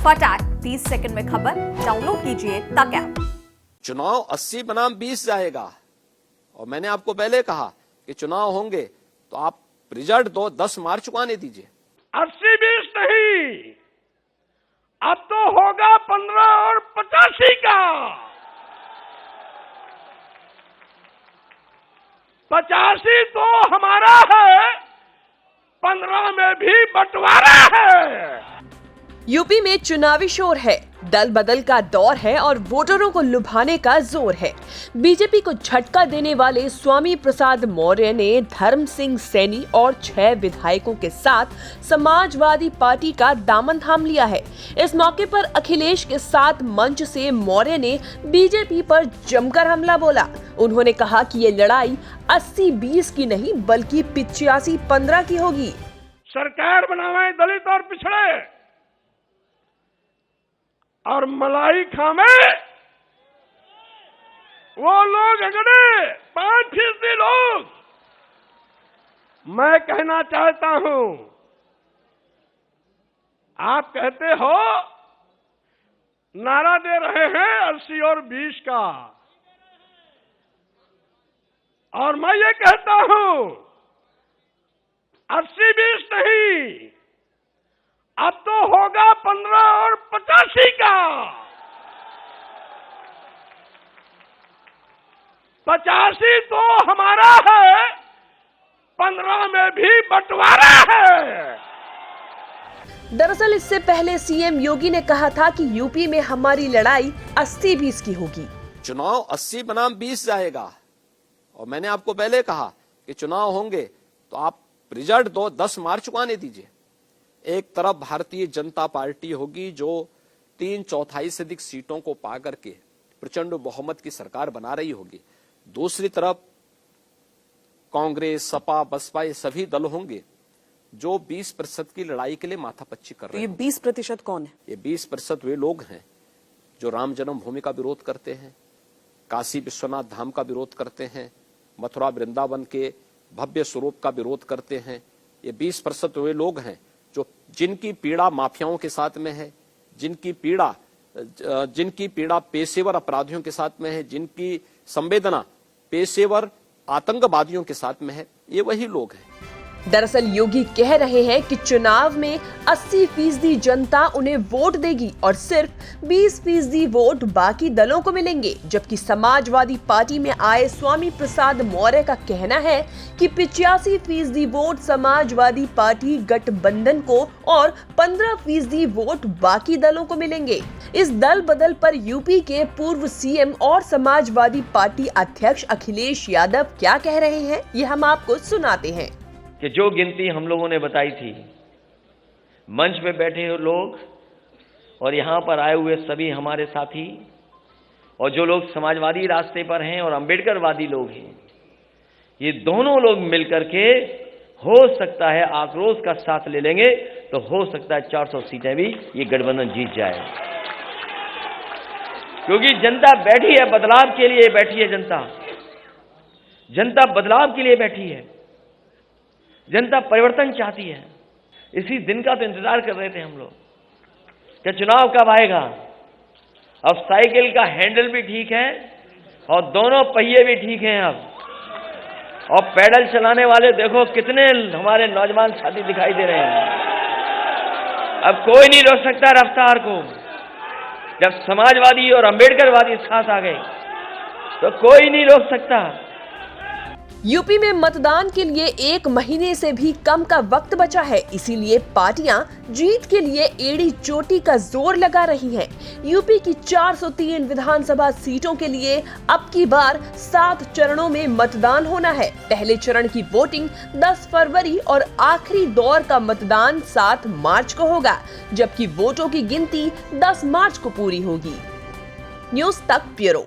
फटाक 30 सेकंड में खबर डाउनलोड कीजिए तक ऐप। चुनाव 80 बनाम 20 जाएगा और मैंने आपको पहले कहा कि चुनाव होंगे तो आप रिजल्ट दो 10 मार्च को आने दीजिए। 80-20 नहीं, अब तो होगा 15 और 85 का। 85 तो हमारा है, 15 में भी बंटवारा है। यूपी में चुनावी शोर है, दल बदल का दौर है और वोटरों को लुभाने का जोर है। बीजेपी को झटका देने वाले स्वामी प्रसाद मौर्य ने धर्म सिंह सैनी और 6 विधायकों के साथ समाजवादी पार्टी का दामन थाम लिया है। इस मौके पर अखिलेश के साथ मंच से मौर्य ने बीजेपी पर जमकर हमला बोला। उन्होंने कहा कि ये लड़ाई 80-20 की नहीं बल्कि 85-15 की होगी। सरकार बनावे दलित और पिछड़े और मलाई खामे वो लोग अगड़े 5% लोग। मैं कहना चाहता हूं, आप कहते हो नारा दे रहे हैं 80 और 20 का, और मैं ये कहता हूं 80-20 नहीं, अब तो होगा 15 और 85 का। 85 तो हमारा है, 15 में भी बंटवारा है। दरअसल इससे पहले सीएम योगी ने कहा था कि यूपी में हमारी लड़ाई 80-20 की होगी। चुनाव 80 बनाम 20 जाएगा और मैंने आपको पहले कहा कि चुनाव होंगे तो आप रिजल्ट दो 10 मार्च को आने दीजिए। एक तरफ भारतीय जनता पार्टी होगी जो 3/4 से अधिक सीटों को पा करके प्रचंड बहुमत की सरकार बना रही होगी। दूसरी तरफ कांग्रेस, सपा, बसपा ये सभी दल होंगे जो 20% की लड़ाई के लिए माथापच्ची कर रहे हैं। ये 20% कौन है? ये 20% वे लोग हैं जो राम जन्मभूमि का विरोध करते हैं, काशी विश्वनाथ धाम का विरोध करते हैं, मथुरा वृंदावन के भव्य स्वरूप का विरोध करते हैं। ये 20% वे लोग हैं जो जिनकी पीड़ा माफियाओं के साथ में है, जिनकी पीड़ा पेशेवर अपराधियों के साथ में है, जिनकी संवेदना पेशेवर आतंकवादियों के साथ में है, ये वही लोग हैं। दरअसल योगी कह रहे हैं कि चुनाव में 80% जनता उन्हें वोट देगी और सिर्फ 20% वोट बाकी दलों को मिलेंगे। जबकि समाजवादी पार्टी में आए स्वामी प्रसाद मौर्य का कहना है कि 85% वोट समाजवादी पार्टी गठबंधन को और 15% वोट बाकी दलों को मिलेंगे। इस दल बदल पर यूपी के पूर्व सीएम और समाजवादी पार्टी अध्यक्ष अखिलेश यादव क्या कह रहे हैं, ये हम आपको सुनाते हैं। कि जो गिनती हम लोगों ने बताई थी, मंच में बैठे हुए लोग और यहाँ पर आए हुए सभी हमारे साथी और जो लोग समाजवादी रास्ते पर हैं और अंबेडकरवादी लोग हैं, ये दोनों लोग मिलकर के हो सकता है आक्रोश का साथ ले लेंगे तो हो सकता है 400 सीटें भी ये गठबंधन जीत जाए। क्योंकि जनता बैठी है, बदलाव के लिए बैठी है। जनता बदलाव के लिए बैठी है। जनता परिवर्तन चाहती है। इसी दिन का तो इंतजार कर रहे थे हम लोग कि चुनाव कब आएगा। अब साइकिल का हैंडल भी ठीक है और दोनों पहिए भी ठीक हैं अब, और पैडल चलाने वाले देखो कितने हमारे नौजवान साथी दिखाई दे रहे हैं। अब कोई नहीं रोक सकता रफ्तार को। जब समाजवादी और अंबेडकरवादी साथ आ गए तो कोई नहीं रोक सकता। यूपी में मतदान के लिए 1 महीने से भी कम का वक्त बचा है, इसीलिए पार्टियां जीत के लिए एड़ी चोटी का जोर लगा रही हैं। यूपी की 403 विधानसभा सीटों के लिए अब की बार 7 चरणों में मतदान होना है। पहले चरण की वोटिंग 10 फरवरी और आखिरी दौर का मतदान 7 मार्च को होगा, जबकि वोटों की गिनती 10 मार्च को पूरी होगी। न्यूज़ तक ब्यूरो।